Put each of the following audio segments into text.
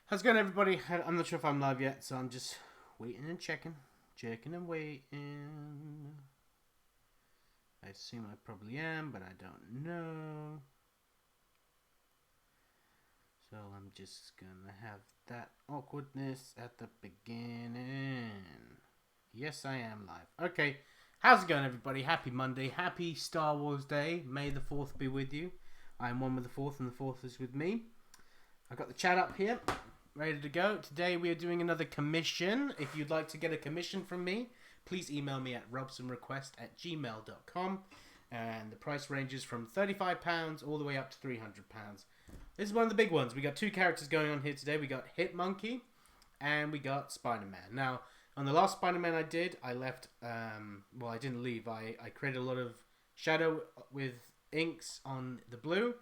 How's it going, everybody? I'm not sure if I'm live yet, so I'm just waiting and checking and waiting. I assume I probably am, but I don't know. So I'm just gonna have that awkwardness at the beginning. Yes, I am live. Okay, how's it going, everybody? Happy Monday. Happy Star Wars Day. May the 4th be with you. I'm one with the 4th, and the 4th is with me. I've got the chat up here, ready to go. Today we are doing another commission. If you'd like to get a commission from me, please email me at robsonrequest@gmail.com. And the price ranges from £35 all the way up to £300. This is one of the big ones. We got two characters going on here today. We got Hitmonkey and we got Spider-Man. Now, on the last Spider-Man I did, I left, I didn't leave. I created a lot of shadow with inks on the blue,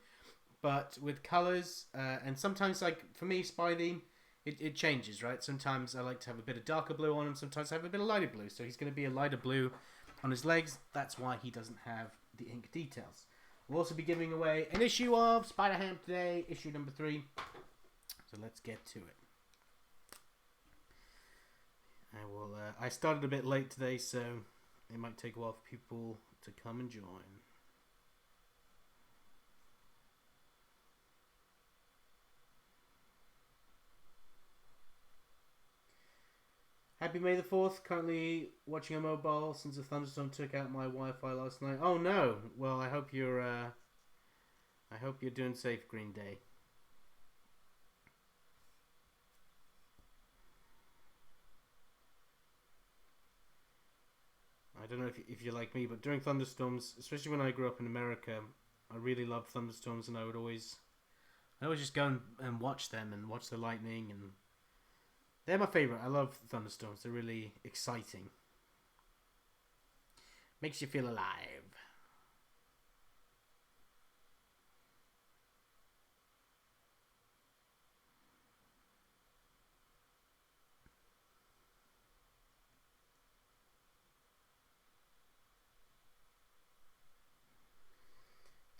but with colors, and sometimes, like, for me, Spidey, it changes, right? Sometimes I like to have a bit of darker blue on him, sometimes I have a bit of lighter blue, so he's going to be a lighter blue on his legs. That's why he doesn't have the ink details. We'll also be giving away an issue of Spider-Ham today, issue number 3. So let's get to it. I started a bit late today, so it might take a while for people to come and join. Happy May the 4th. Currently watching a mobile since a thunderstorm took out my Wi-Fi last night. Oh no! Well, I hope you're doing safe, Green Day. I don't know if you're like me, but during thunderstorms, especially when I grew up in America, I really loved thunderstorms, and I would always just go and watch them and watch the lightning, and they're my favorite. I love thunderstorms. They're really exciting. Makes you feel alive.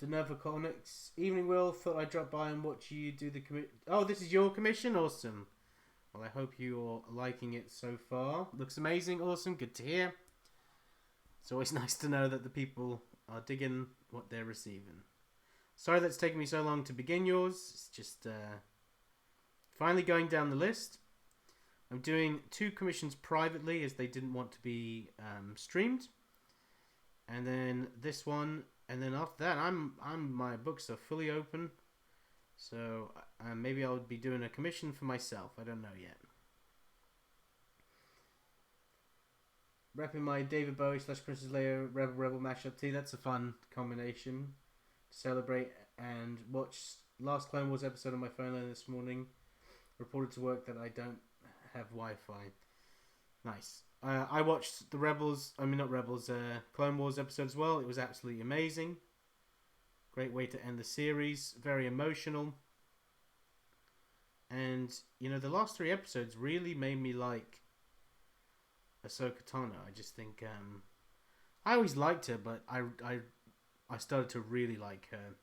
Deneva Comics. Evening, Will. Thought I'd drop by and watch you do the commission. Oh, this is your commission? Awesome. Well, I hope you're liking it so far. Looks amazing. Awesome. Good to hear. It's always nice to know that the people are digging what they're receiving. Sorry that's taken me so long to begin yours. It's just finally going down the list. I'm doing 2 commissions privately as they didn't want to be streamed. And then this one, and then after that, my books are fully open. So maybe I'll be doing a commission for myself. I don't know yet. Rapping my David Bowie / Princess Leia Rebel mashup tee. That's a fun combination to celebrate. And watch last Clone Wars episode on my phone this morning. Reported to work that I don't have Wi-Fi. Nice. I watched the Clone Wars episode as well. It was absolutely amazing. Great way to end the series. Very emotional. And, the last 3 episodes really made me like Ahsoka Tano. I just think, I always liked her, but I started to really like her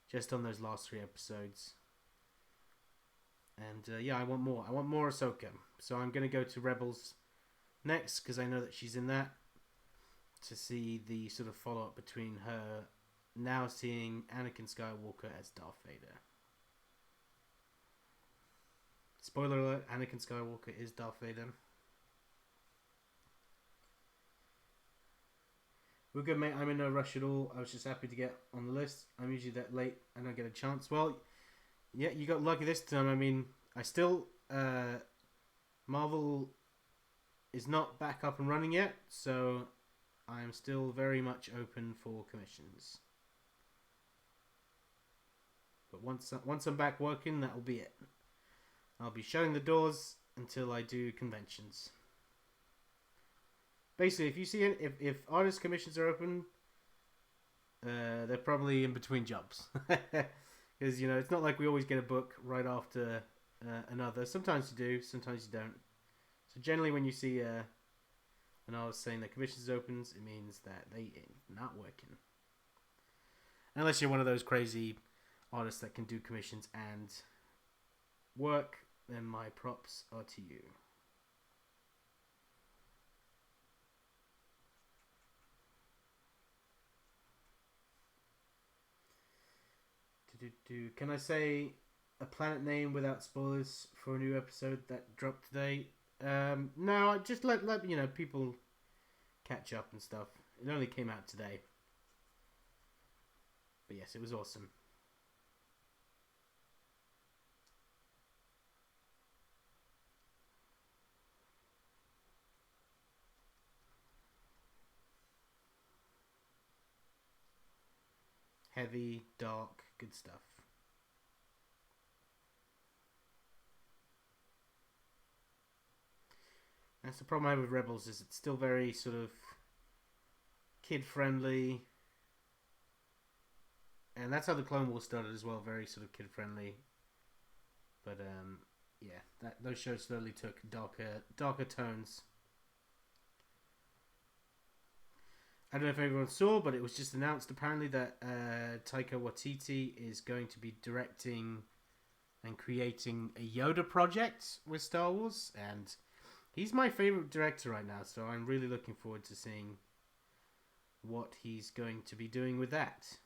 just on those last 3 episodes. And, I want more. I want more Ahsoka. So I'm going to go to Rebels next, because I know that she's in that, to see the sort of follow-up between her now seeing Anakin Skywalker as Darth Vader. Spoiler alert, Anakin Skywalker is Darth Vader. We're good, mate. I'm in no rush at all. I was just happy to get on the list. I'm usually that late. I don't get a chance. Well, yeah, you got lucky this time. I mean, I still... Marvel is not back up and running yet, so I am still very much open for commissions. But once I'm back working, that'll be it. I'll be shutting the doors until I do conventions. Basically, if you see it, if artist commissions are open, they're probably in between jobs. Because, it's not like we always get a book right after another. Sometimes you do, sometimes you don't. So generally when you see an artist saying that commissions opens, it means that they not working. Unless you're one of those crazy artists that can do commissions and work then my props are to you. Can I say a planet name without spoilers for a new episode that dropped today? No, I just let people catch up and stuff. It only came out today, but yes, it was awesome. Heavy, dark, good stuff. That's the problem I have with Rebels, is it's still very sort of kid friendly, and that's how the Clone Wars started as well, very sort of kid friendly. But yeah, those shows slowly took darker tones. I don't know if everyone saw, but it was just announced apparently that Taika Waititi is going to be directing and creating a Yoda project with Star Wars, and he's my favorite director right now, so I'm really looking forward to seeing what he's going to be doing with that.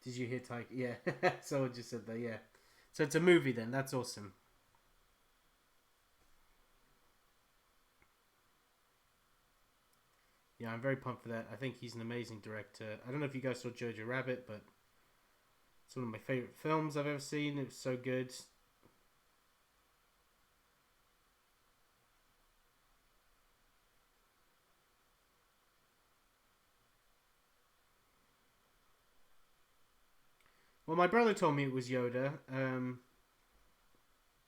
Did you hear Taika? Yeah, someone just said that, yeah. So it's a movie then, that's awesome. Yeah, I'm very pumped for that. I think he's an amazing director. I don't know if you guys saw Jojo Rabbit, but it's one of my favorite films I've ever seen. It was so good. Well, my brother told me it was Yoda.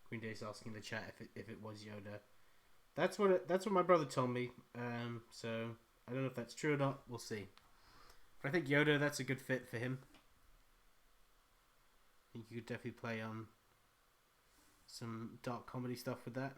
Green Day's asking in the chat if it was Yoda. That's what my brother told me. So I don't know if that's true or not. We'll see. But I think Yoda, that's a good fit for him. I think you could definitely play on some dark comedy stuff with that.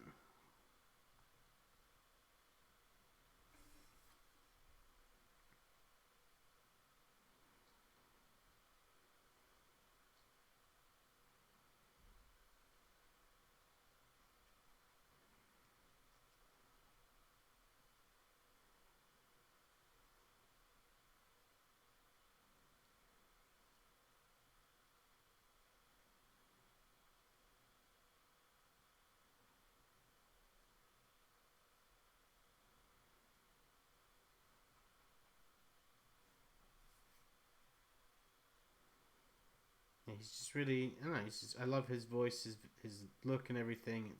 Yeah, he's just really. I don't know. I love his voice, his look, and everything.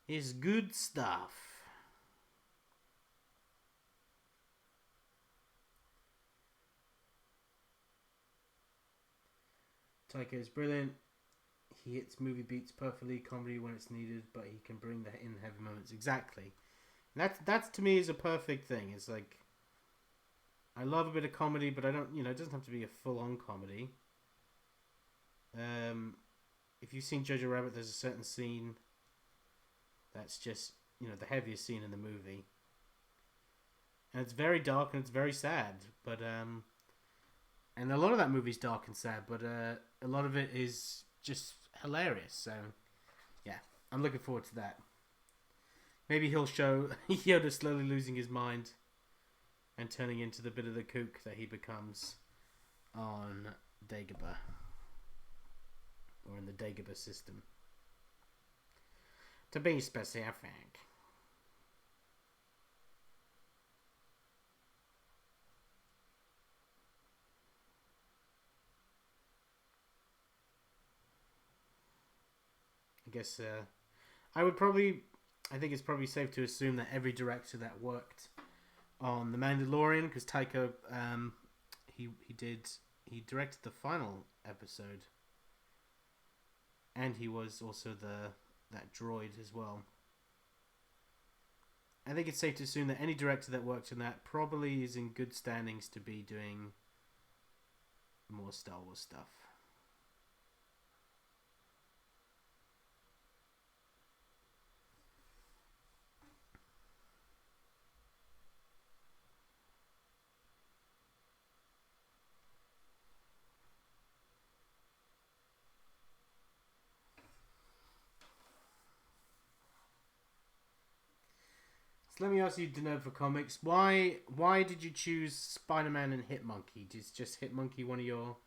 It's good stuff. Taika is brilliant. He hits movie beats perfectly, comedy when it's needed, but he can bring the in heavy moments exactly. And that's to me is a perfect thing. It's like I love a bit of comedy, but I don't. It doesn't have to be a full on comedy. If you've seen Jojo Rabbit, there's a certain scene that's just the heaviest scene in the movie, and it's very dark and it's very sad. But and a lot of that movie's dark and sad, but a lot of it is just hilarious. So yeah, I'm looking forward to that. Maybe he'll show Yoda slowly losing his mind and turning into the bit of the kook that he becomes on Dagobah. Or in the Dagobah system. To be specific. I guess I think it's probably safe to assume that every director that worked on The Mandalorian, because Taika, he directed the final episode, and he was also that droid as well. I think it's safe to assume that any director that worked on that probably is in good standings to be doing more Star Wars stuff. So let me ask you, Deno, for comics. Why did you choose Spider-Man and Hitmonkey? Is just Hitmonkey one of your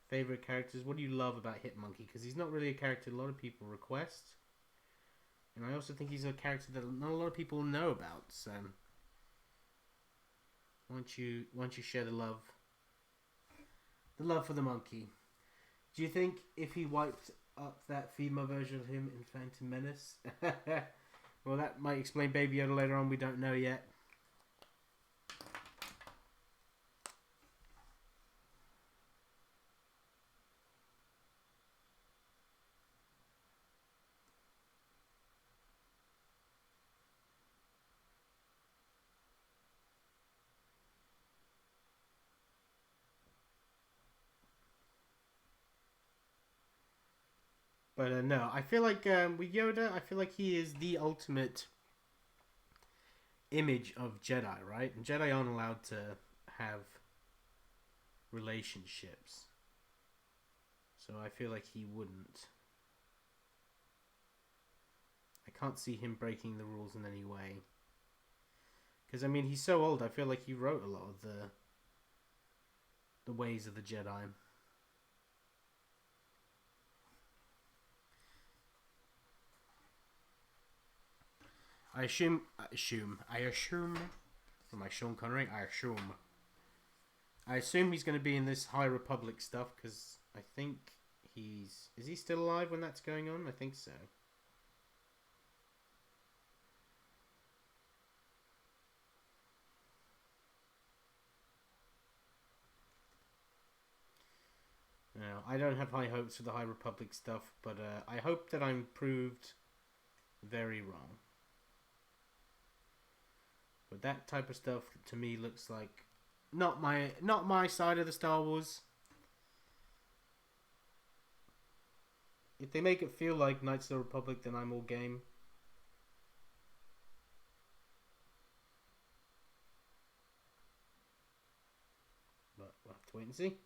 favorite characters? What do you love about Hitmonkey? Because he's not really a character a lot of people request, and I also think he's a character that not a lot of people know about. So why don't you share the love for the monkey? Do you think if he wiped up that female version of him in Phantom Menace? Well, that might explain Baby Yoda later on. We don't know yet. But no, I feel like with Yoda, I feel like he is the ultimate image of Jedi, right? And Jedi aren't allowed to have relationships. So I feel like he wouldn't. I can't see him breaking the rules in any way. Because, I mean, he's so old, I feel like he wrote a lot of the ways of the Jedi. I assume, for my Sean Connery, I assume he's going to be in this High Republic stuff, because I think is he still alive when that's going on? I think so. Now, I don't have high hopes for the High Republic stuff, but I hope that I'm proved very wrong. But that type of stuff to me looks like not my side of the Star Wars. If they make it feel like Knights of the Republic, then I'm all game. But we'll have to wait and see.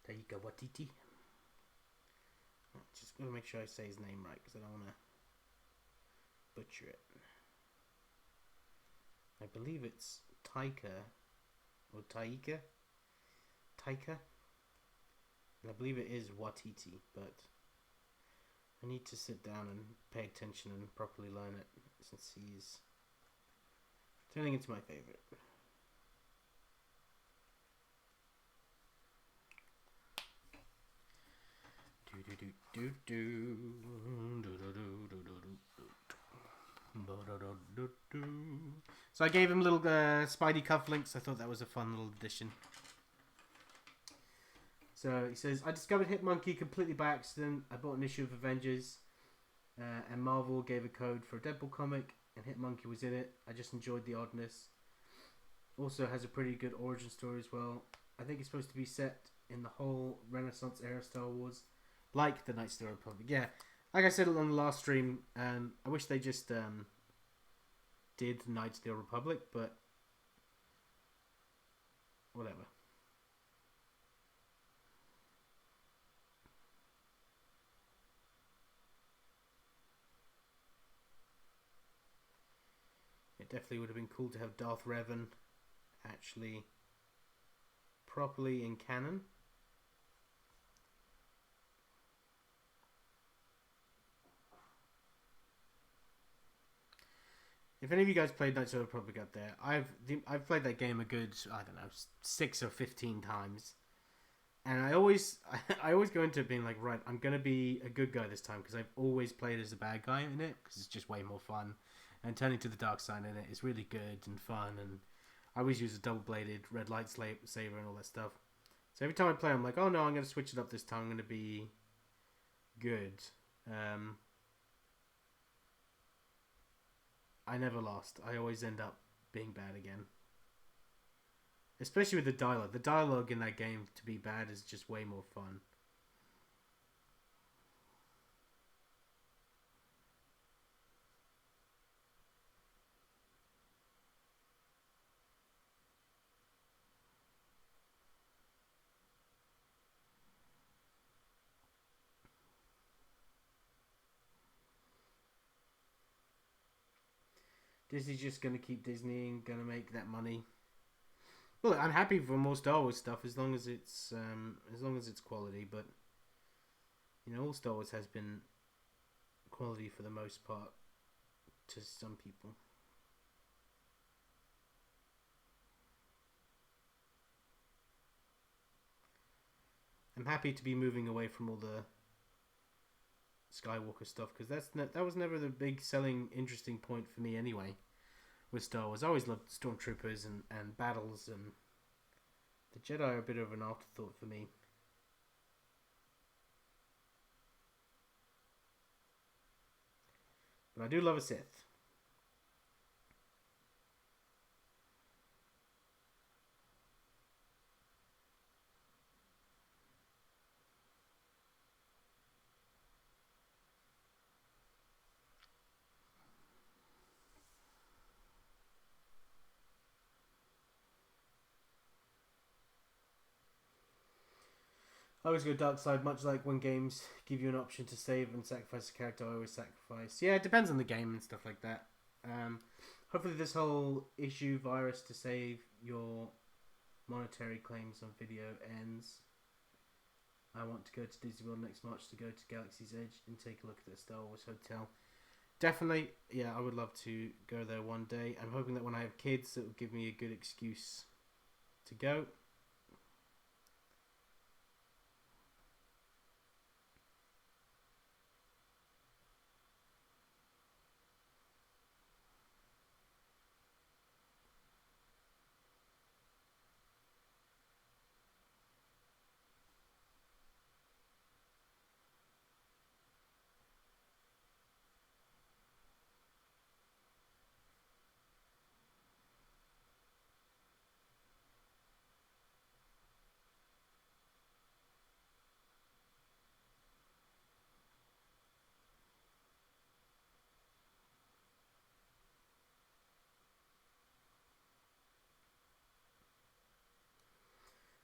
Taika Waititi. Just gotta make sure I say his name right because I don't want to butcher it. I believe it's Taika or Taika. And I believe it is Waititi, but I need to sit down and pay attention and properly learn it since he's turning into my favorite. So I gave him little Spidey cufflinks. I thought that was a fun little addition. So he says, I discovered Hitmonkey completely by accident. I bought an issue of Avengers, and Marvel gave a code for a Deadpool comic, and Hitmonkey was in it. I just enjoyed the oddness. Also has a pretty good origin story as well. I think it's supposed to be set in the whole Renaissance era Star Wars, like the Knights of the Republic. Yeah, like I said on the last stream, I wish they just did Knights of the Republic, but whatever. It definitely would have been cool to have Darth Revan actually properly in canon. If any of you guys played Knights of the Republic out there, I've played that game a good, I don't know, 6 or 15 times, and I always go into it being like, right, I'm gonna be a good guy this time because I've always played as a bad guy in it because it's just way more fun, and turning to the dark side in it is really good and fun, and I always use a double-bladed red lightsaber and all that stuff. So every time I play, I'm like, oh no, I'm gonna switch it up this time. I'm gonna be good. I never lost. I always end up being bad again. especially with the dialogue. The dialogue in that game, to be bad, is just way more fun. Disney's just gonna keep Disney and gonna make that money. Well, I'm happy for more Star Wars stuff as long as it's quality. But you know, all Star Wars has been quality for the most part to some people. I'm happy to be moving away from all the Skywalker stuff because that was never the big selling interesting point for me anyway. With Star Wars, I always loved stormtroopers and battles, and the Jedi are a bit of an afterthought for me. But I do love a Sith. I always go dark side, much like when games give you an option to save and sacrifice a character. I always sacrifice. Yeah, it depends on the game and stuff like that. Hopefully, this whole issue virus to save your monetary claims on video ends. I want to go to Disney World next March to go to Galaxy's Edge and take a look at the Star Wars Hotel. Definitely, yeah, I would love to go there one day. I'm hoping that when I have kids, it will give me a good excuse to go.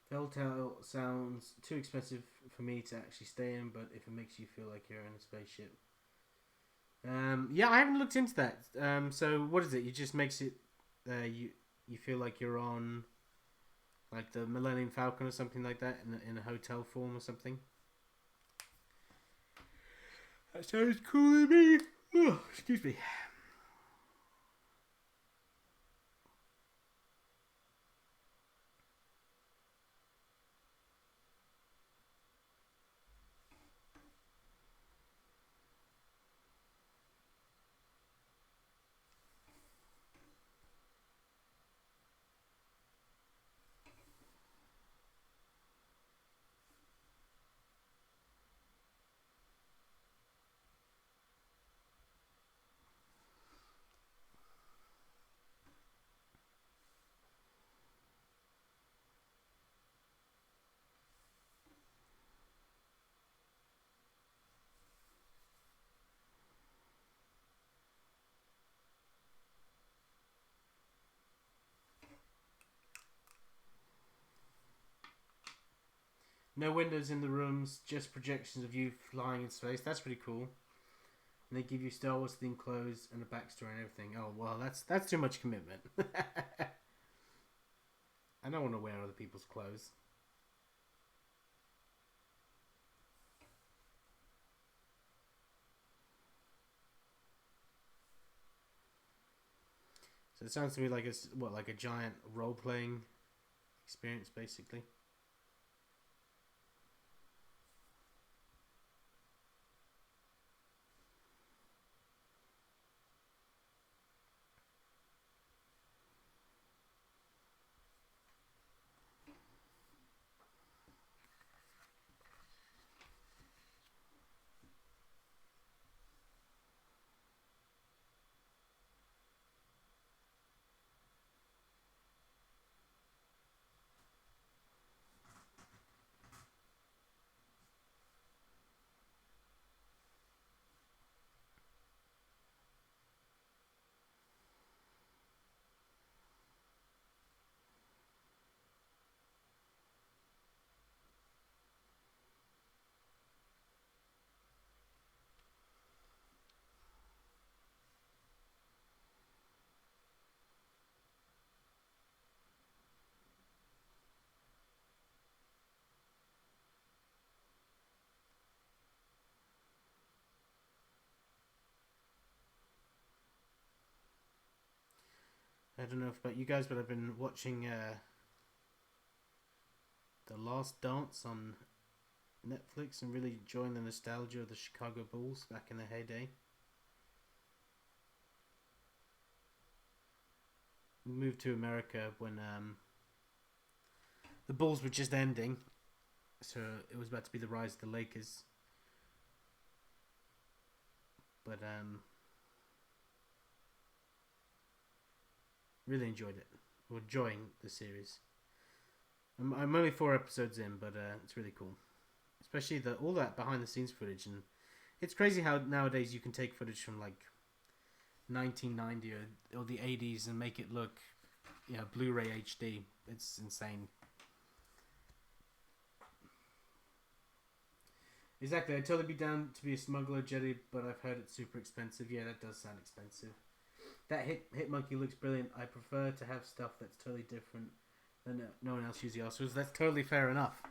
The hotel sounds too expensive for me to actually stay in, but if it makes you feel like you're in a spaceship. Yeah, I haven't looked into that. So what is it? It just makes it you feel like you're on like the Millennium Falcon or something like that in a hotel form or something. That sounds cool to me. Oh, excuse me. No windows in the rooms, just projections of you flying in space. That's pretty cool. And they give you Star Wars themed clothes and a backstory and everything. Oh well, that's too much commitment. I don't want to wear other people's clothes. So it sounds to me like like a giant role playing experience, basically. I don't know about you guys, but I've been watching The Last Dance on Netflix and really enjoying the nostalgia of the Chicago Bulls back in their heyday. We moved to America when the Bulls were just ending, so it was about to be the rise of the Lakers. But really enjoyed it. Or enjoying the series. I'm only 4 episodes in, but it's really cool. Especially all that behind the scenes footage, and it's crazy how nowadays you can take footage from like 1990 or the 80s and make it look, Blu-ray HD. It's insane. Exactly, I'd totally be down to be a smuggler, Jetty, but I've heard it's super expensive. Yeah, that does sound expensive. That Hitmonkey looks brilliant. I prefer to have stuff that's totally different than no one else usually offers. That's totally fair enough.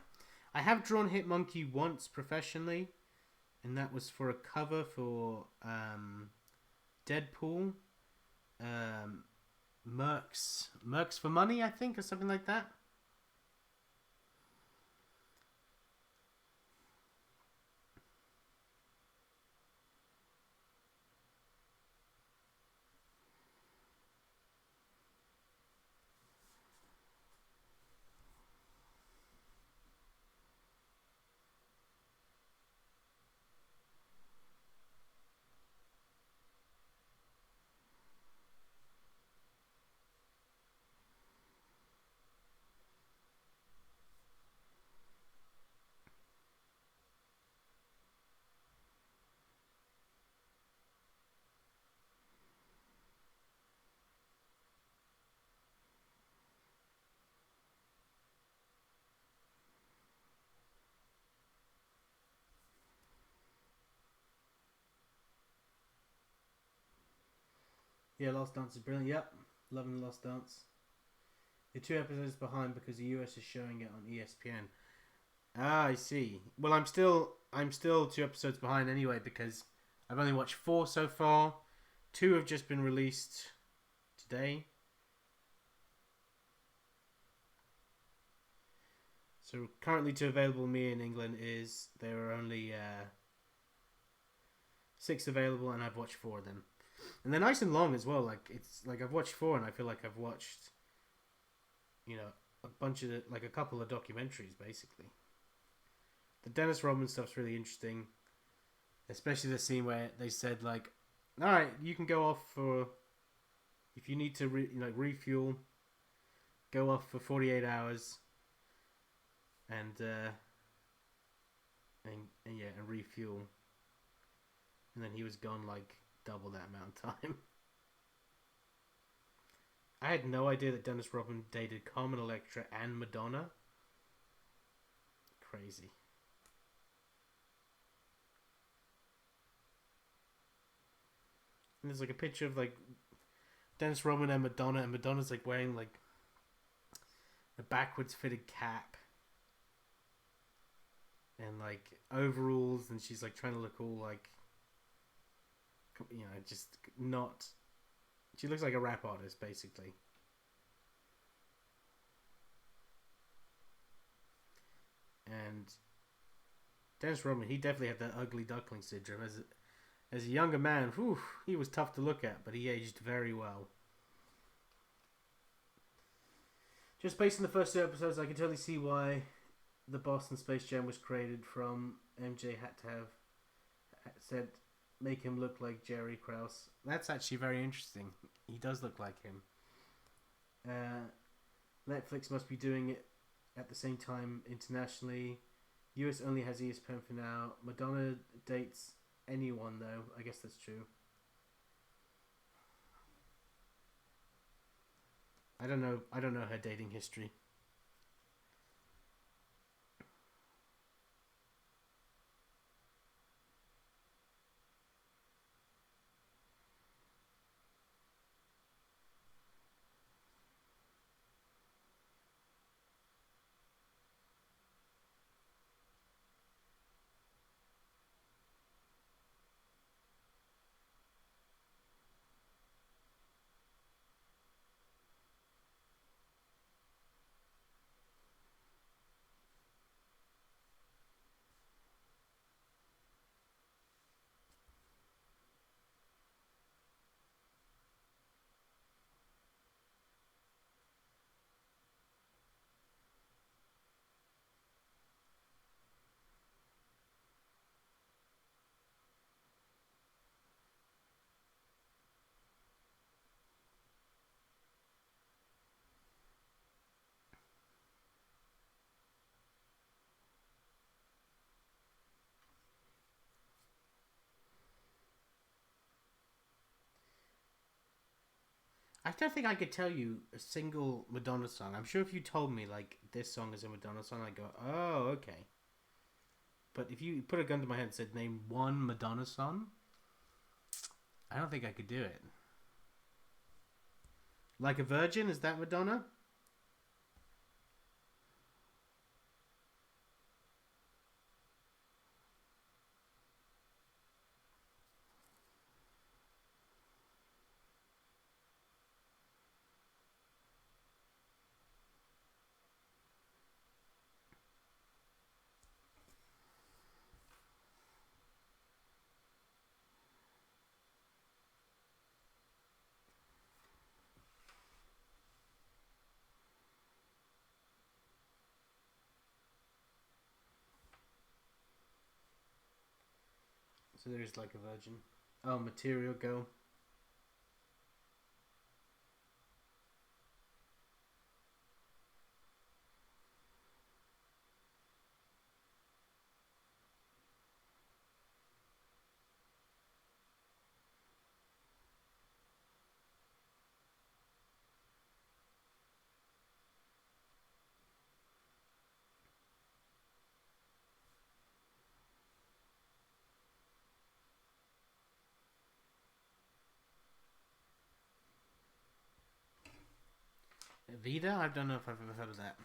I have drawn Hitmonkey once professionally, and that was for a cover for Deadpool, Mercs for Money, I think, or something like that. Yeah, Last Dance is brilliant. Yep, loving the Last Dance. You're 2 episodes behind because the US is showing it on ESPN. Ah, I see. Well, I'm still 2 episodes behind anyway because I've only watched 4 so far. 2 have just been released today. So currently, 2 available me in England is there are only 6 available, and I've watched 4 of them, and they're nice and long as well. Like it's like I've watched 4, and I feel like I've watched, a bunch of like a couple of documentaries basically. The Dennis Rodman stuff's really interesting, especially the scene where they said like, "All right, you can go off for if you need to refuel, go off for 48 hours, and and refuel." And then he was gone like double that amount of time. I had no idea that Dennis Rodman dated Carmen Electra and Madonna. Crazy. And there's like a picture of like Dennis Rodman and Madonna's like wearing like a backwards fitted cap and like overalls, and she's like trying to look all like, just not. She looks like a rap artist basically. And Dennis Rodman, he definitely had that ugly duckling syndrome. As a younger man, whew, he was tough to look at, but he aged very well. Just based on the first 2 episodes, I can totally see why the Boston Space Jam was created from. MJ had to have said, make him look like Jerry Krause. That's actually very interesting. He does look like him. Netflix must be doing it at the same time internationally. US only has ESPN for now. Madonna dates anyone though. I guess that's true. I don't know. I don't know her dating history. I don't think I could tell you a single Madonna song. I'm sure if you told me like this song is a Madonna song, I'd go, oh, okay. But if you put a gun to my head and said name one Madonna song, I don't think I could do it. Like a Virgin, is that Madonna? So there's Like a Virgin. Oh, Material Girl. Vida? I don't know if I've ever heard of that.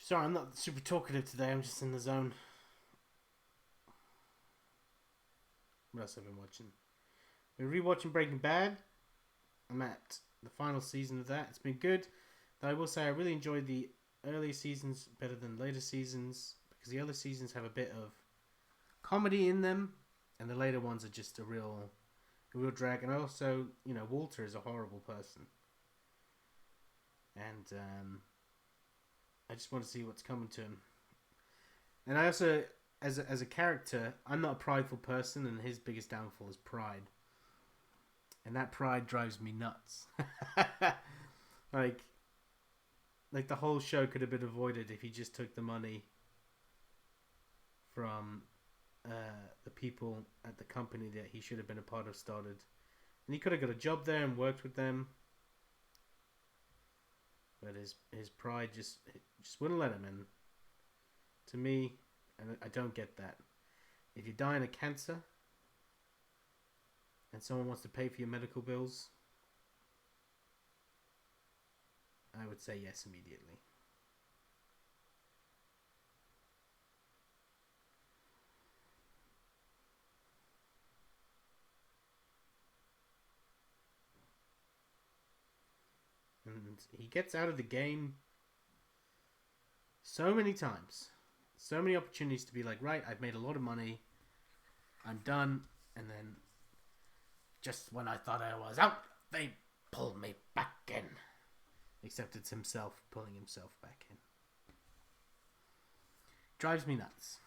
Sorry, I'm not super talkative today. I'm just in the zone. What else have I been watching? We're rewatching Breaking Bad. I'm at the final season of that. It's been good. Though I will say I really enjoyed the early seasons better than later seasons because the early seasons have a bit of comedy in them, and the later ones are just a real drag. And also, you know, Walter is a horrible person, and I just want to see what's coming to him. And I also, as a character, I'm not a prideful person, and his biggest downfall is pride. And that pride drives me nuts. like the whole show could have been avoided if he just took the money from the people at the company that he should have been a part of started. And he could have got a job there and worked with them. But his pride just wouldn't let him in. To me, and I don't get that. If you're dying of cancer and someone wants to pay for your medical bills, I would say yes immediately. And he gets out of the game so many times. So many opportunities to be like, right, I've made a lot of money. I'm done. And then just when I thought I was out, they pulled me back in. Except it's himself pulling himself back in. Drives me nuts.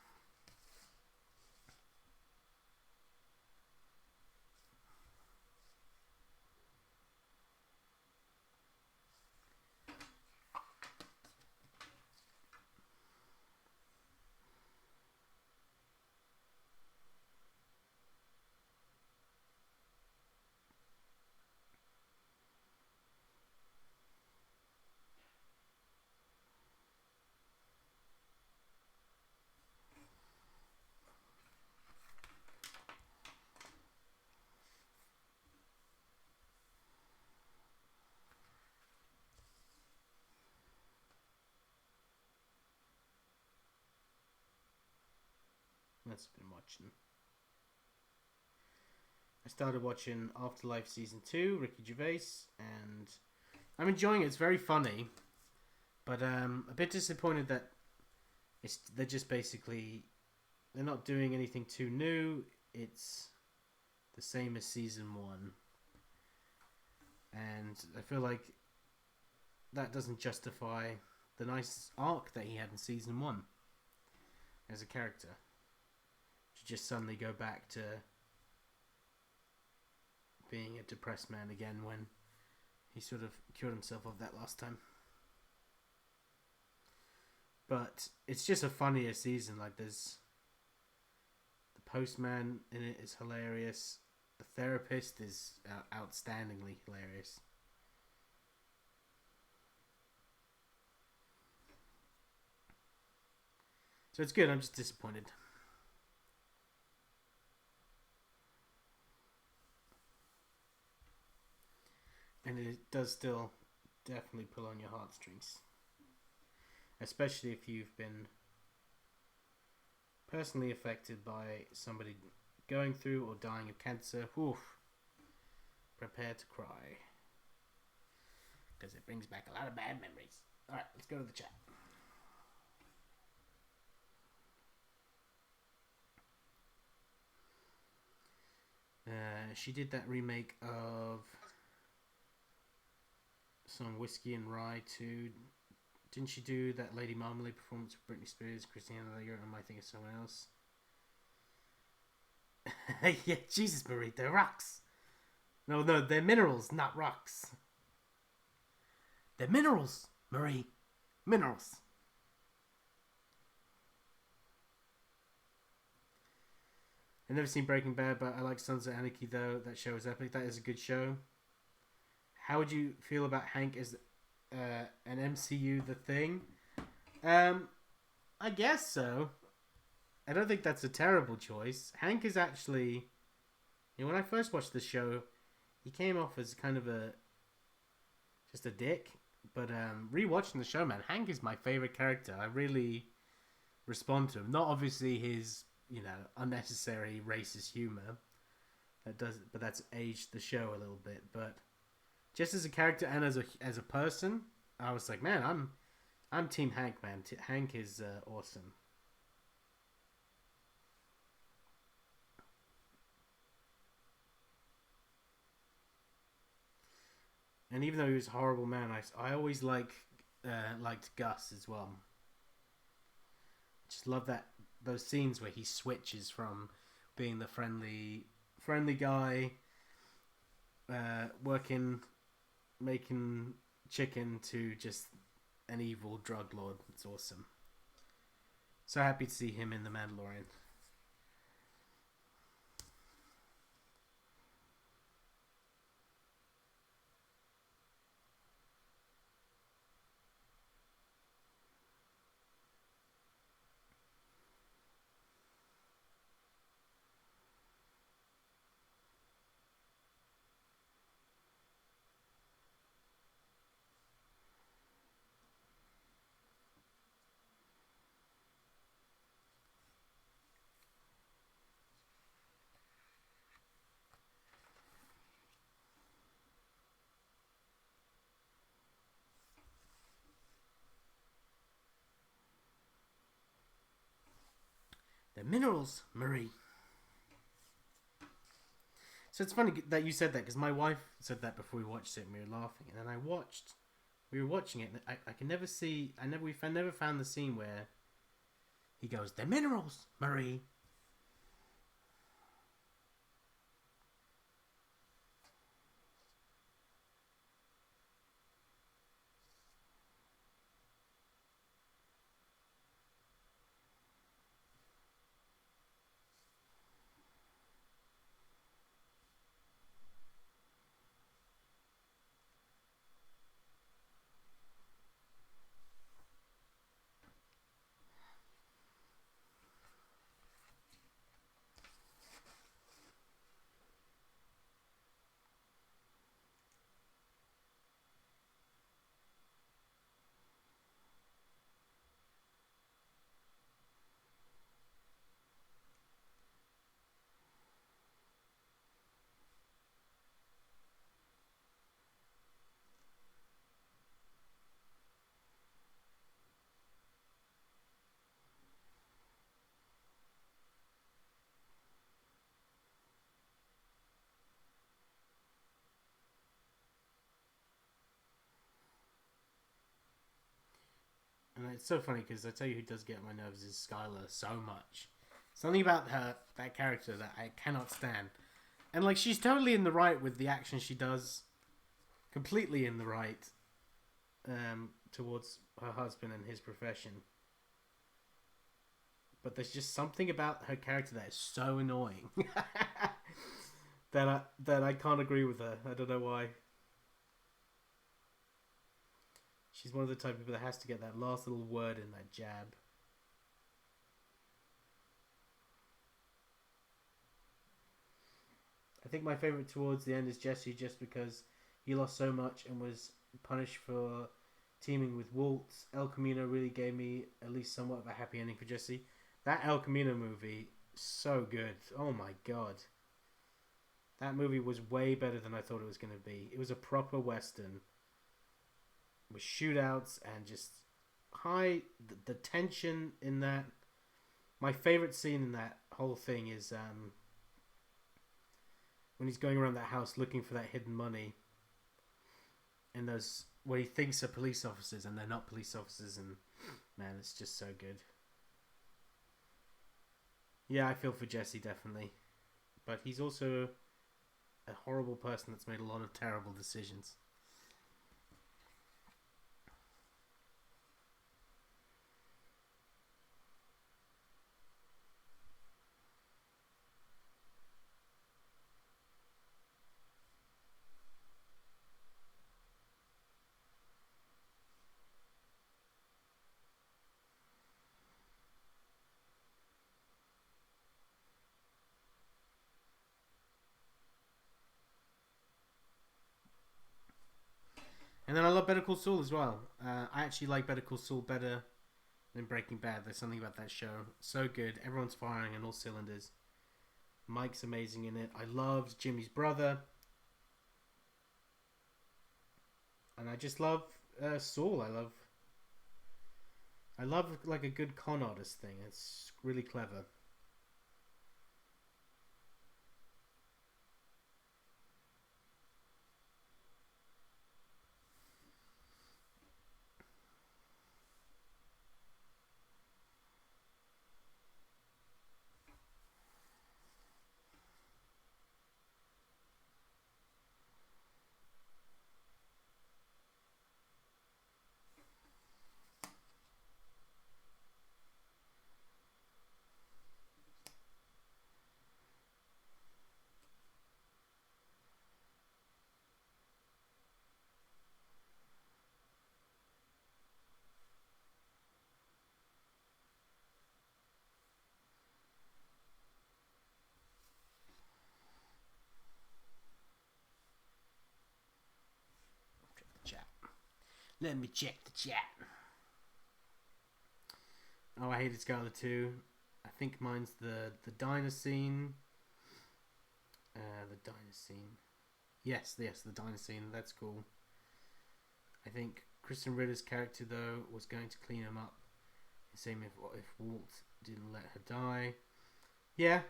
else I've been watching. I started watching Afterlife Season 2, Ricky Gervais, and I'm enjoying it. It's very funny, but a bit disappointed that they're just basically, they're not doing anything too new. It's the same as Season 1. And I feel like that doesn't justify the nice arc that he had in Season 1 as a character. To just suddenly go back to being a depressed man again when he sort of cured himself of that last time. But it's just a funnier season. Like, there's the postman in it is hilarious. The therapist is outstandingly hilarious. So it's good. I'm just disappointed. And it does still definitely pull on your heartstrings. Especially if you've been personally affected by somebody going through or dying of cancer. Oof. Prepare to cry. Because it brings back a lot of bad memories. Alright, let's go to the chat. She did that remake of some Whiskey and Rye too. Didn't she do that Lady Marmalade performance with Britney Spears, Christina Aguilera, and I think it's someone else? Yeah, Jesus, Marie, they're rocks. No, they're minerals, not rocks. They're minerals, Marie. Minerals. I've never seen Breaking Bad, but I like Sons of Anarchy, though. That show is epic. That is a good show. How would you feel about Hank as an MCU The Thing? I guess so. I don't think that's a terrible choice. Hank is actually... You know, when I first watched the show, he came off as kind of just a dick. But rewatching the show, man, Hank is my favorite character. I really respond to him. Not obviously his, unnecessary racist humor. But that's aged the show a little bit. But just as a character and as a person, I was like, man, I'm Team Hank, man. Hank is awesome. And even though he was a horrible man, I always liked Gus as well. Just love those scenes where he switches from being the friendly guy, making chicken, to just an evil drug lord. It's awesome. So happy to see him in The Mandalorian. The minerals, Marie. So it's funny that you said that, because my wife said that before we watched it and we were laughing. And then we were watching it, and I never found the scene where he goes, the minerals, Marie. it's so funny because I tell you who does get on my nerves is Skylar so much. Something about her, that character, that I cannot stand. And like, she's totally in the right with the action she does. Completely in the right. Towards her husband and his profession. But there's just something about her character that is so annoying. that I can't agree with her. I don't know why. She's one of the type of people that has to get that last little word in, that jab. I think my favourite towards the end is Jesse, just because he lost so much and was punished for teaming with Walt. El Camino really gave me at least somewhat of a happy ending for Jesse. That El Camino movie, so good. Oh my god. That movie was way better than I thought it was going to be. It was a proper Western. With shootouts and just the tension in that. My favourite scene in that whole thing is when he's going around that house looking for that hidden money. And those, what he thinks are police officers and they're not police officers, and man, it's just so good. Yeah, I feel for Jesse, definitely. But he's also a horrible person that's made a lot of terrible decisions. And then I love Better Call Saul as well. I actually like Better Call Saul better than Breaking Bad. There's something about that show. So good. Everyone's firing on all cylinders. Mike's amazing in it. I loved Jimmy's brother. And I just love Saul. I love like a good con artist thing. It's really clever. Chat. Let me check the chat. Oh, I hated Scarlet too. I think mine's the diner scene. The diner scene. Yes, the diner scene. That's cool. I think Kristen Ritter's character though was going to clean him up. Same if Walt didn't let her die. Yeah.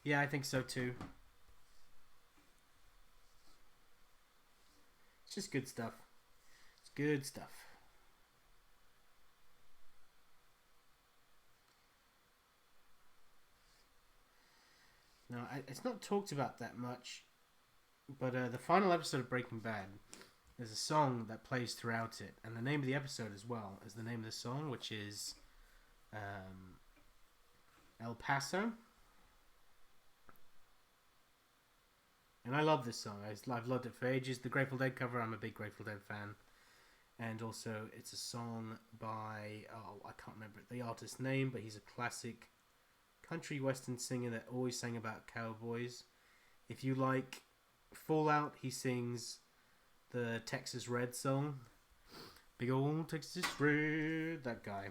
Yeah, I think so too. It's just good stuff. It's good stuff. Now, it's not talked about that much, but the final episode of Breaking Bad, there's a song that plays throughout it, and the name of the episode as well is the name of the song, which is El Paso. And I love this song. I've loved it for ages. The Grateful Dead cover, I'm a big Grateful Dead fan. And also, it's a song by, I can't remember the artist's name, but he's a classic country western singer that always sang about cowboys. If you like Fallout, he sings the Texas Red song. Big old Texas Red, that guy.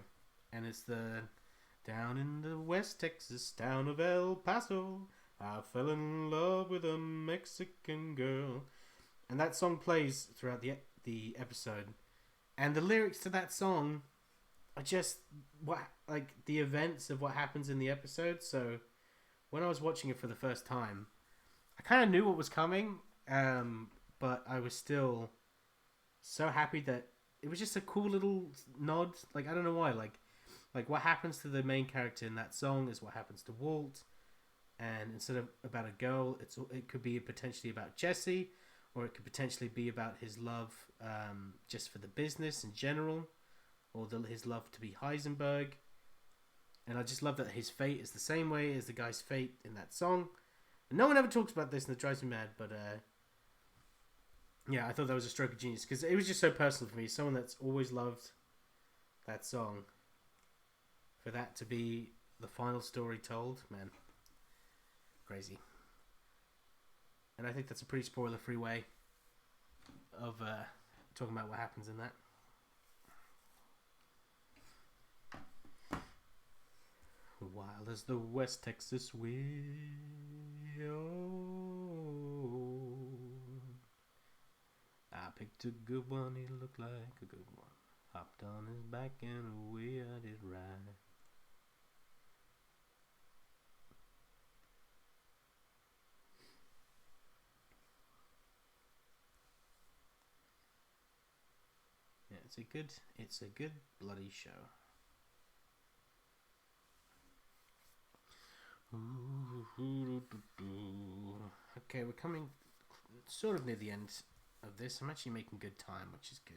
And it's the down in the West Texas town of El Paso, I fell in love with a Mexican girl. And that song plays throughout the episode. And the lyrics to that song are just the events of what happens in the episode. So when I was watching it for the first time, I kind of knew what was coming, but I was still so happy that it was just a cool little nod. Like I don't know why. Like what happens to the main character in that song is what happens to Walt. And instead of about a girl, it could be potentially about Jesse, or it could potentially be about his love just for the business in general, or his love to be Heisenberg. And I just love that his fate is the same way as the guy's fate in that song. And no one ever talks about this, and it drives me mad. But yeah, I thought that was a stroke of genius because it was just so personal for me. Someone that's always loved that song, for that to be the final story told, man. Crazy. And I think that's a pretty spoiler-free way of talking about what happens in that. Wild as the West Texas wind, I picked a good one, he looked like a good one. Hopped on his back and away I did ride. Yeah, it's a good bloody show. Okay, we're coming sort of near the end of this. I'm actually making good time, which is good.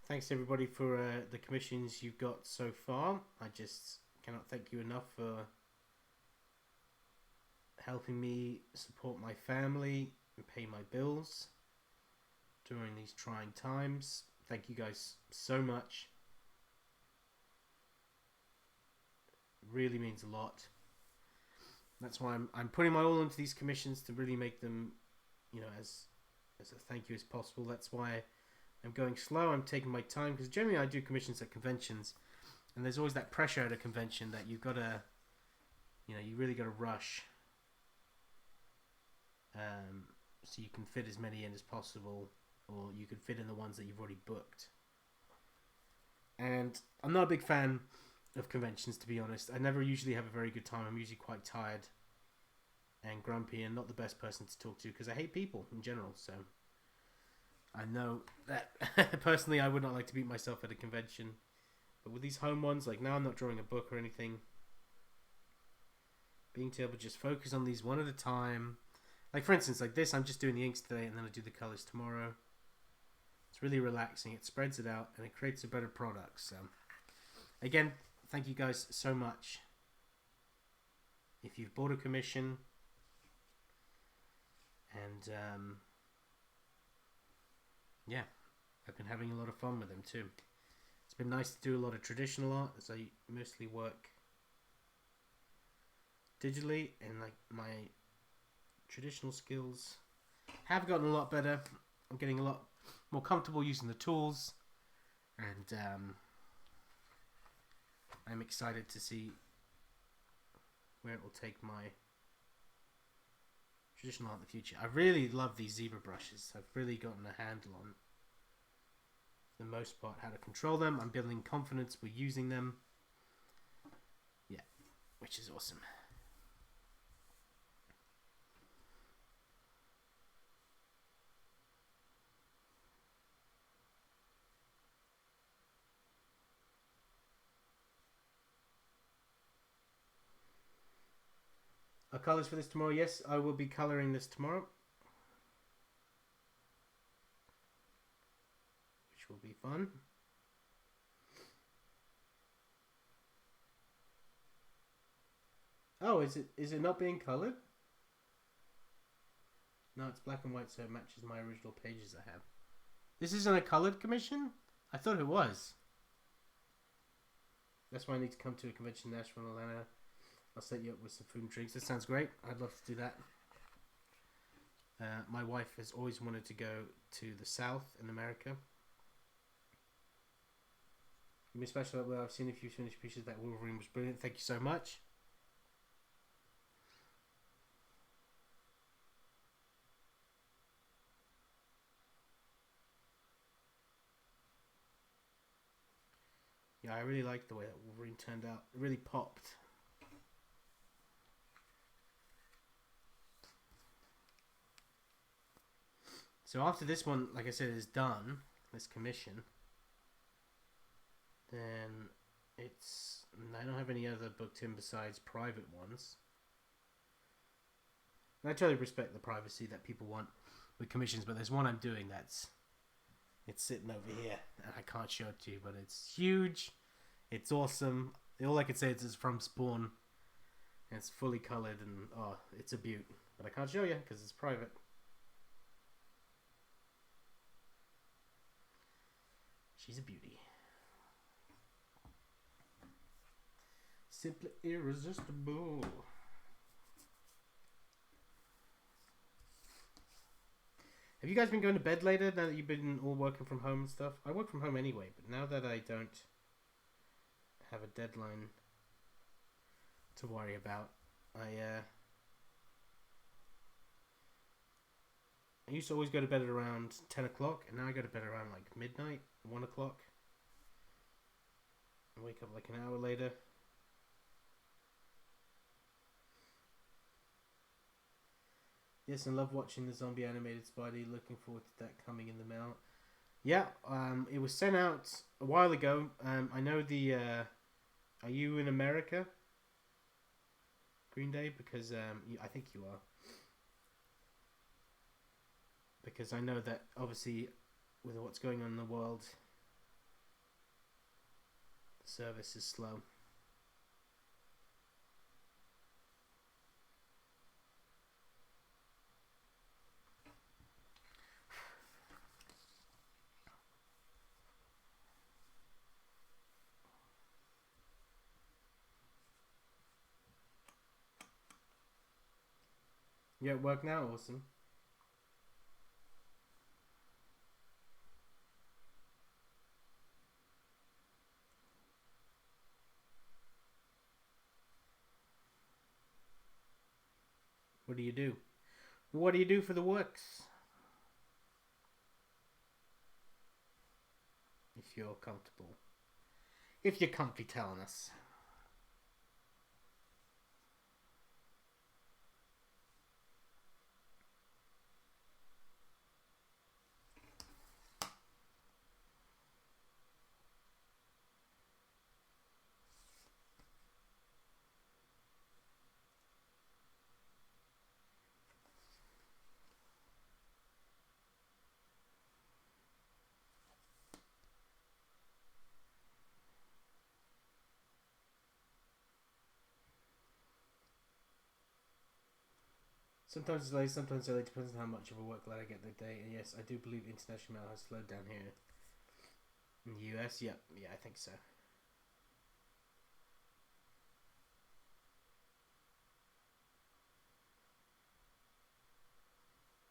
Thanks everybody for the commissions you've got so far. I just cannot thank you enough for helping me support my family and pay my bills during these trying times. Thank you guys so much. It really means a lot. That's why I'm putting my all into these commissions to really make them, you know, as a thank you as possible. That's why I'm going slow. I'm taking my time because generally I do commissions at conventions, and there's always that pressure at a convention that you've got to, you know, you really got to rush, so you can fit as many in as possible, or you can fit in the ones that you've already booked. And I'm not a big fan of conventions, to be honest. I never usually have a very good time. I'm usually quite tired and grumpy and not the best person to talk to because I hate people in general. So I know that personally I would not like to beat myself at a convention. But with these home ones, like now I'm not drawing a book or anything. Being able to just focus on these one at a time. Like for instance, like this, I'm just doing the inks today and then I do the colors tomorrow. It's really relaxing. It spreads it out and it creates a better product. So again, thank you guys so much. If you've bought a commission and yeah, I've been having a lot of fun with them too. It's been nice to do a lot of traditional art as I mostly work digitally, and like my traditional skills have gotten a lot better. I'm getting a lot more comfortable using the tools, and I'm excited to see where it will take my traditional art in the future. I really love these zebra brushes. I've really gotten a handle on, for the most part, how to control them. I'm building confidence with using them. Yeah, which is awesome. Are colours for this tomorrow? Yes, I will be colouring this tomorrow, which will be fun. Oh, is it not being coloured? No, it's black and white, so it matches my original pages I have. This isn't a coloured commission? I thought it was. That's why I need to come to a convention in Nashville, Atlanta. I'll set you up with some food and drinks. That sounds great. I'd love to do that. My wife has always wanted to go to the South in America. Give me a special. Well, I've seen a few finished pieces. That Wolverine was brilliant. Thank you so much. Yeah, I really liked the way that Wolverine turned out. It really popped. So after this one, like I said, is done, this commission, then it's... I don't have any other booked in besides private ones. And I totally respect the privacy that people want with commissions, but there's one I'm doing that's... It's sitting over here, and I can't show it to you, but it's huge. It's awesome. All I can say is it's from Spawn. And it's fully coloured, and oh, it's a beaut. But I can't show you, because it's private. She's a beauty. Simply irresistible. Have you guys been going to bed later now that you've been all working from home and stuff? I work from home anyway, but now that I don't have a deadline to worry about, I used to always go to bed at around 10 o'clock, and now I go to bed around like midnight, 1 o'clock. I wake up like an hour later. Yes, I love watching the zombie animated Spidey. Looking forward to that coming in the mail. Yeah, it was sent out a while ago. I know the... are you in America? Green Day? Because I think you are. Because I know that, obviously, with what's going on in the world, the service is slow. You at work now? Awesome. What do you do? What do you do for the works? If you're comfortable. If you're comfy telling us. Sometimes it's late, sometimes early. Depends on how much of a workload I get the day. And yes, I do believe international mail has slowed down here. In the US, yeah, I think so.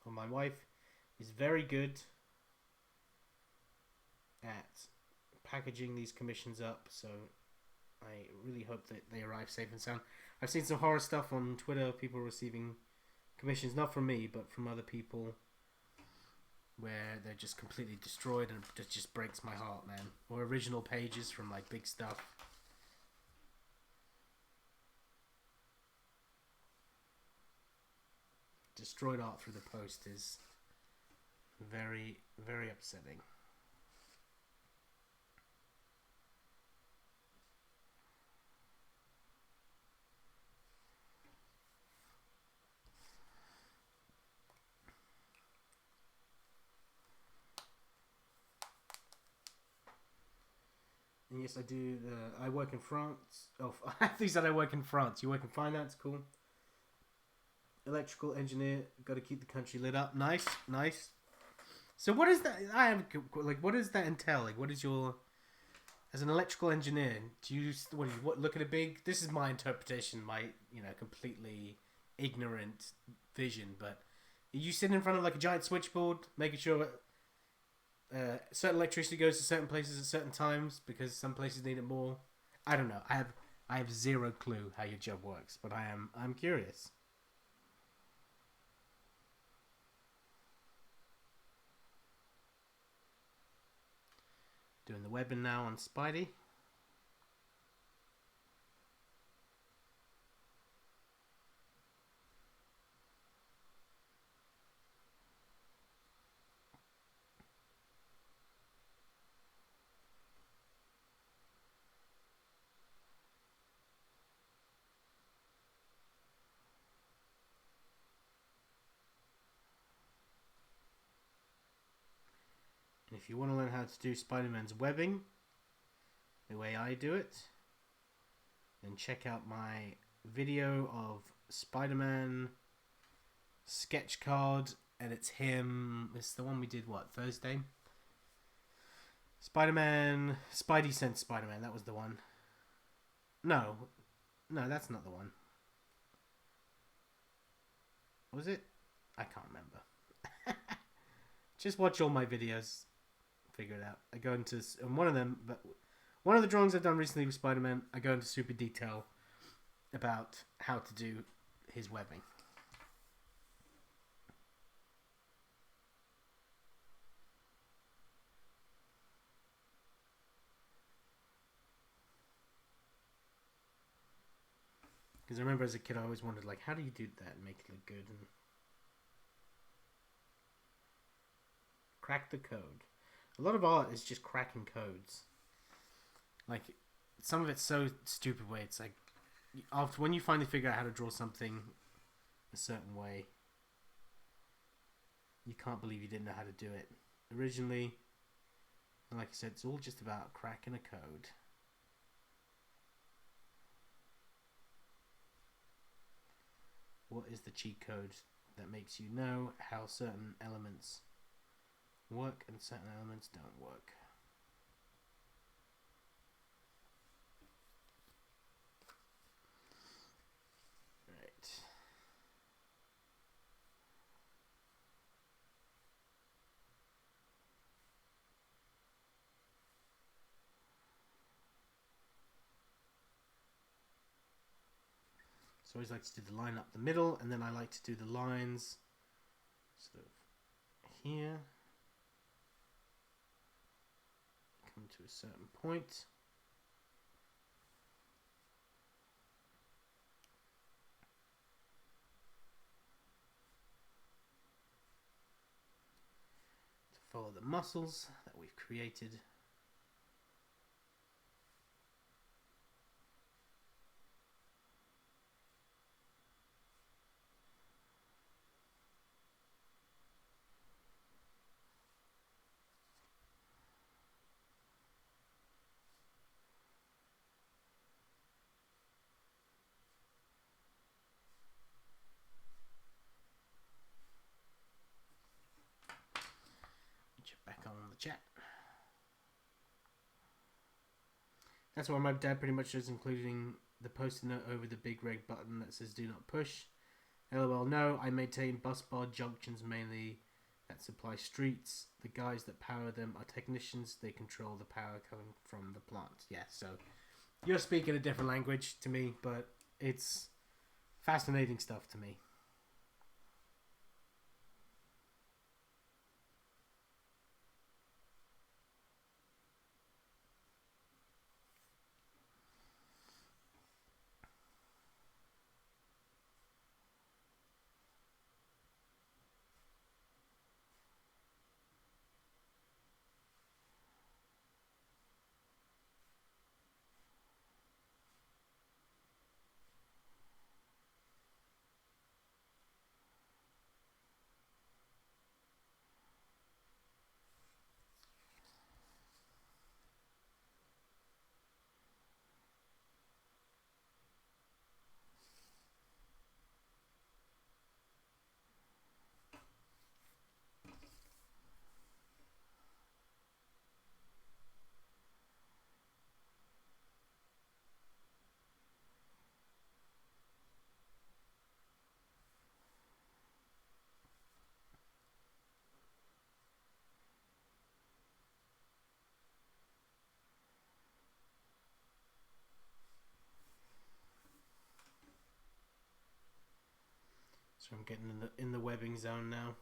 Well, my wife is very good at packaging these commissions up, so I really hope that they arrive safe and sound. I've seen some horror stuff on Twitter, people receiving commissions, not from me, but from other people, where they're just completely destroyed, and it just breaks my heart, man. Or original pages from like big stuff. Destroyed art through the post is very, very upsetting. And yes, I do. I work in France. Oh, I think you said I work in France. You work in finance, cool. Electrical engineer, got to keep the country lit up. Nice, nice. So what is that? I have like, what does that entail? Like, what is your, as an electrical engineer? Do you what look at a big? This is my interpretation, my completely ignorant vision. But you sit in front of like a giant switchboard, making sure certain electricity goes to certain places at certain times because some places need it more. I don't know. I have zero clue how your job works, but I'm curious. Doing the webbing now on Spidey. if you want to learn how to do Spider-Man's webbing the way I do it, then check out my video of Spider-Man sketch card, and it's him. It's the one we did, what, Thursday? Spider-Man, Spidey Sense Spider-Man, that was the one. No, that's not the one. Was it? I can't remember. Just watch all my videos, figure it out. I go into, and one of the drawings I've done recently with Spider-Man, I go into super detail about how to do his webbing. Because I remember as a kid, I always wondered, like, how do you do that and make it look good? And crack the code. A lot of art is just cracking codes. Like, some of it's so stupid way. It's like, after when you finally figure out how to draw something a certain way, you can't believe you didn't know how to do it originally. And like I said, it's all just about cracking a code. What is the cheat code that makes you know how certain elements work and certain elements don't work? Right. So I always like to do the line up the middle, and then I like to do the lines sort of here. Come to a certain point. To follow the muscles that we've created. Back on the chat. That's what my dad pretty much does, including the post-it note over the big red button that says do not push. LOL, no, I maintain bus bar junctions mainly that supply streets. The guys that power them are technicians. They control the power coming from the plant. Yeah, so you're speaking a different language to me, but it's fascinating stuff to me. So I'm getting in the webbing zone now.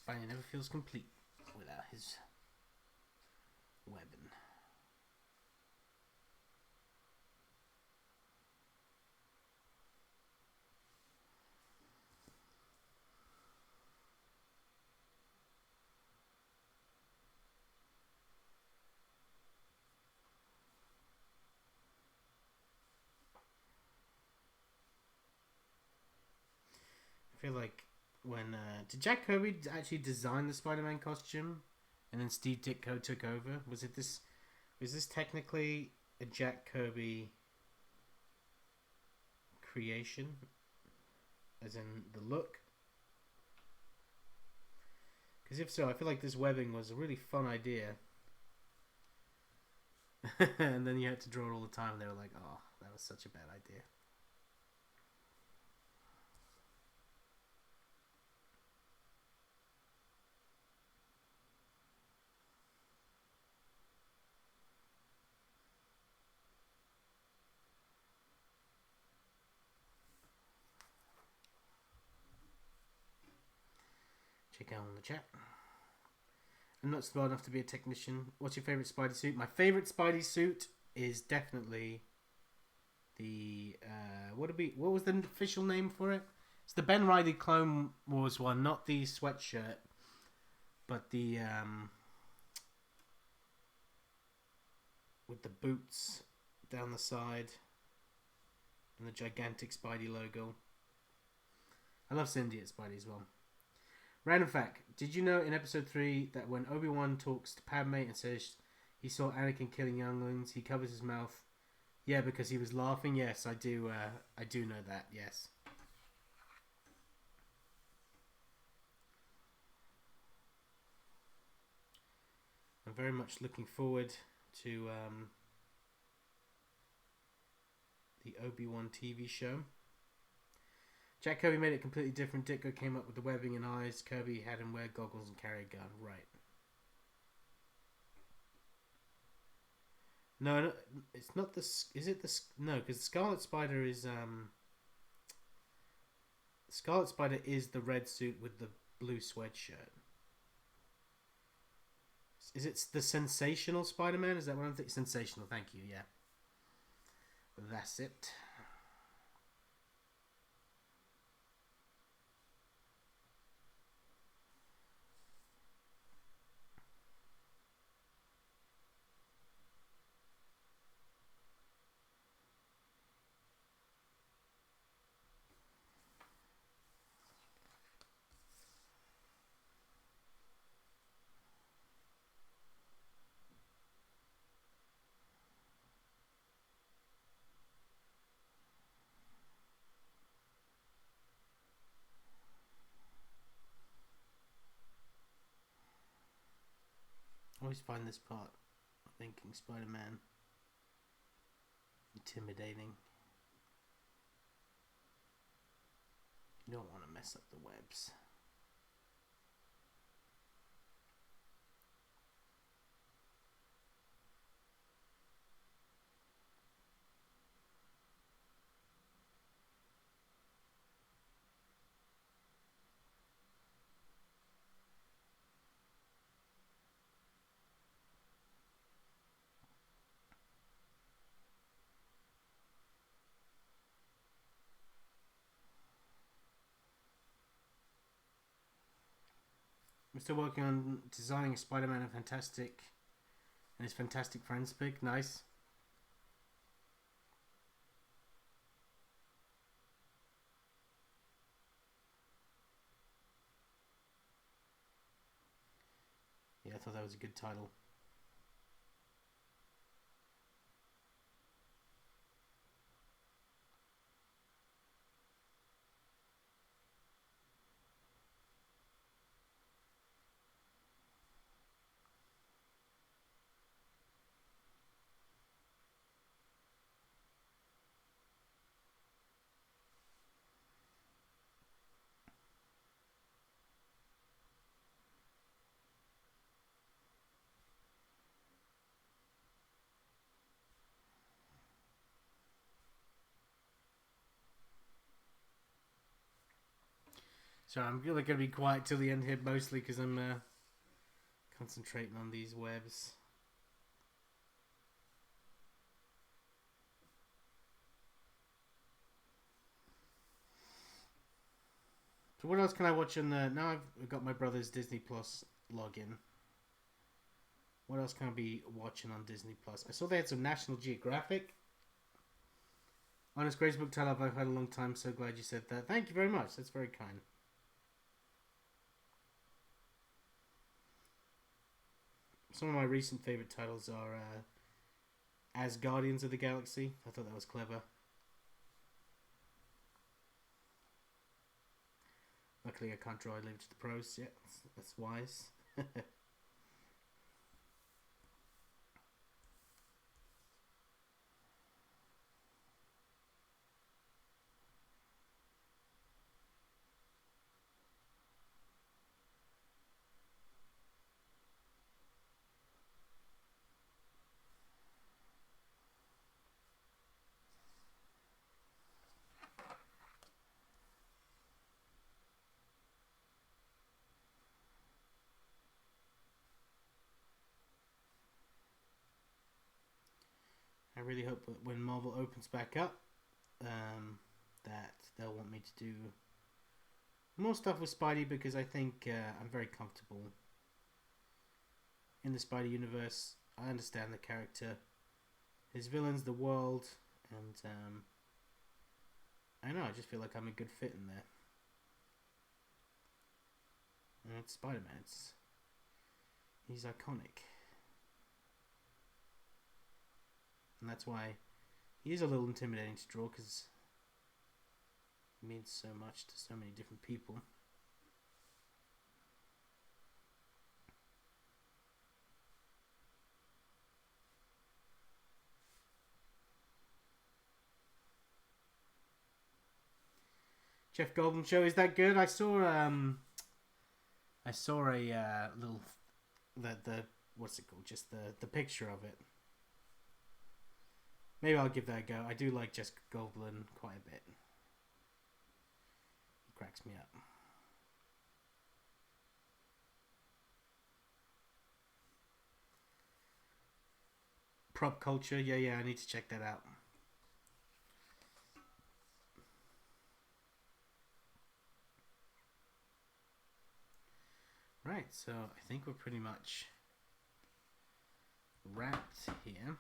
Spidey never feels complete without his webbing. I feel like when did Jack Kirby actually design the Spider-Man costume, and then Steve Ditko took over? Was this technically a Jack Kirby creation, as in the look? Because if so, I feel like this webbing was a really fun idea. And then you had to draw it all the time, and they were like, "Oh, that was such a bad idea." Check out on the chat. I'm not smart enough to be a technician. What's your favourite Spidey suit? My favourite Spidey suit is definitely the what was the official name for it? It's the Ben Reilly Clone Wars one, not the sweatshirt, but the with the boots down the side and the gigantic Spidey logo. I love Symbiote Spidey as well. Random fact: did you know in episode 3 that when Obi-Wan talks to Padme and says he saw Anakin killing younglings, he covers his mouth? Yeah, because he was laughing. Yes, I do. I do know that. Yes. I'm very much looking forward to the Obi-Wan TV show. Jack Kirby made it completely different. Ditko came up with the webbing and eyes. Kirby had him wear goggles and carry a gun. Right. No, it's not the... Is it the... No, because Scarlet Spider is... Scarlet Spider is the red suit with the blue sweatshirt. Is it the Sensational Spider-Man? Is that what I'm thinking? Sensational, thank you, yeah. That's it. I always find this part of thinking Spider-Man intimidating. You don't want to mess up the webs. I'm still working on designing a Spider-Man and his Fantastic Friends pick. Nice. Yeah, I thought that was a good title. So I'm really going to be quiet till the end here, mostly because I'm concentrating on these webs. So what else can I watch on the... Now I've got my brother's Disney Plus login. What else can I be watching on Disney Plus? I saw they had some National Geographic. Honest Grace book title I've had a long time. So glad you said that. Thank you very much. That's very kind. Some of my recent favorite titles are As Guardians of the Galaxy. I thought that was clever. Luckily, I can't draw. I leave it to the pros. Yeah, that's wise. I really hope that when Marvel opens back up, that they'll want me to do more stuff with Spidey, because I think I'm very comfortable in the Spidey universe. I understand the character, his villains, the world, and I know, I just feel like I'm a good fit in there. And it's Spider-Man. He's iconic. And that's why he is a little intimidating to draw, because he means so much to so many different people. Jeff Goldblum show, is that good? I saw a little the what's it called? Just the picture of it. Maybe I'll give that a go. I do like Jeff Goldblum quite a bit. He cracks me up. Prop culture, yeah, I need to check that out. Right, so I think we're pretty much wrapped here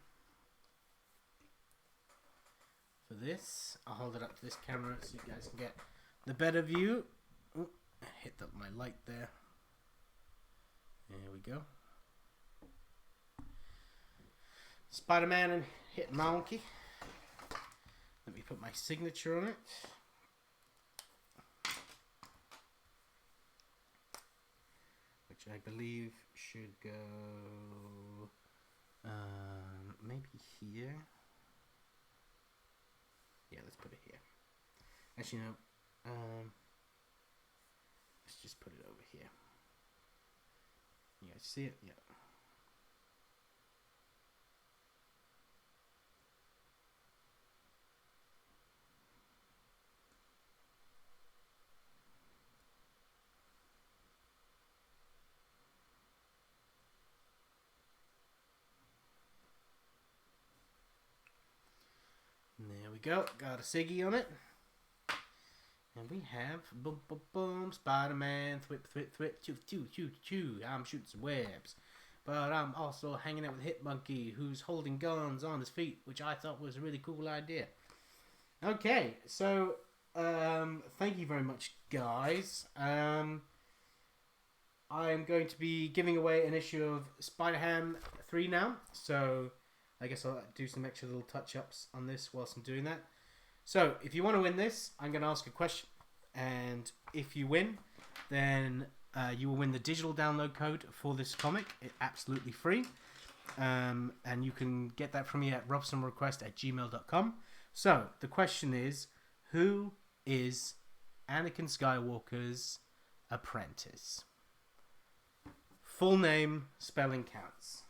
for this. I'll hold it up to this camera so you guys can get the better view. Ooh, I hit my light there. There we go. Spider-Man and Hit Monkey. Let me put my signature on it. Which I believe should go maybe here. Yeah, let's put it here. Actually, no. Let's just put it over here. You guys see it? Yeah. There we go. Got a Siggy on it. And we have boom, boom, boom, Spider-Man, thwip, thwip, thwip, choo, choo, choo, choo. I'm shooting some webs. But I'm also hanging out with Hit Monkey, who's holding guns on his feet, which I thought was a really cool idea. Okay, so thank you very much, guys. I'm going to be giving away an issue of Spider-Ham 3 now, so I guess I'll do some extra little touch-ups on this whilst I'm doing that. So, if you want to win this, I'm going to ask a question, and if you win, then you will win the digital download code for this comic. It's absolutely free, and you can get that from me at robsonrequest@gmail.com. So, the question is, who is Anakin Skywalker's apprentice? Full name, spelling counts.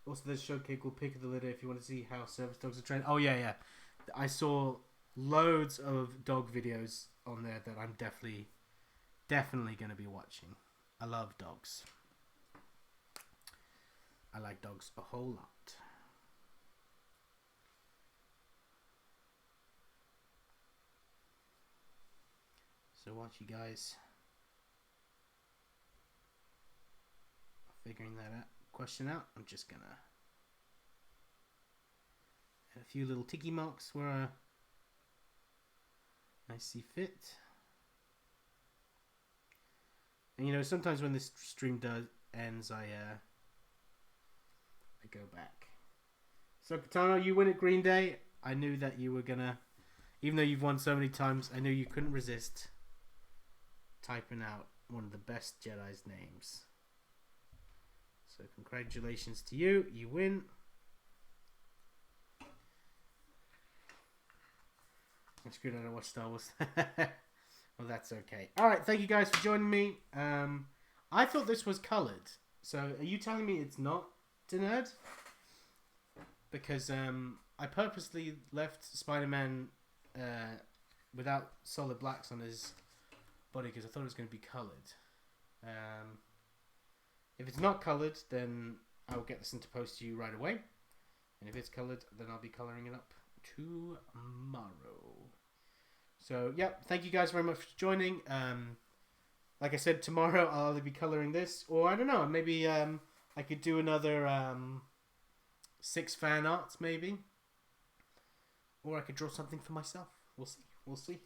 Also, there's a showcase called Pick of the Litter if you want to see how service dogs are trained. Oh, yeah. I saw loads of dog videos on there that I'm definitely going to be watching. I love dogs. I like dogs a whole lot. So watch you guys figuring that question out. I'm just gonna add a few little tiki marks where I see fit. And you know, sometimes when this stream ends, I go back. So Katana, you win at Green Day. I knew that you were gonna, even though you've won so many times, I knew you couldn't resist typing out one of the best Jedi's names. So congratulations to you. You win. I screwed out. I watched Star Wars. Well, that's okay. All right. Thank you guys for joining me. I thought this was coloured. So are you telling me it's not, Nerd? Because I purposely left Spider-Man without solid blacks on his body because I thought it was going to be coloured. If it's not coloured, then I'll get this into post to you right away. And if it's coloured, then I'll be colouring it up tomorrow. So, yeah, thank you guys very much for joining. Like I said, tomorrow I'll either be colouring this, or I don't know, maybe I could do another 6 fan arts, maybe. Or I could draw something for myself. We'll see. We'll see.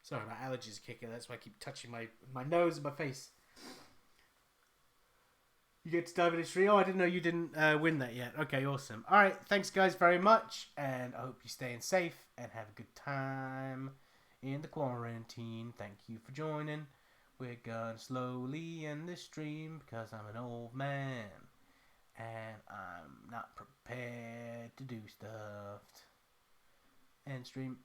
Sorry, my allergies kicking. That's why I keep touching my nose and my face. You get to dive into stream. Oh, I didn't know you didn't win that yet. Okay, awesome. All right, thanks guys very much, and I hope you're staying safe and have a good time in the quarantine. Thank you for joining. We're going slowly in this stream because I'm an old man and I'm not prepared to do stuff. End stream.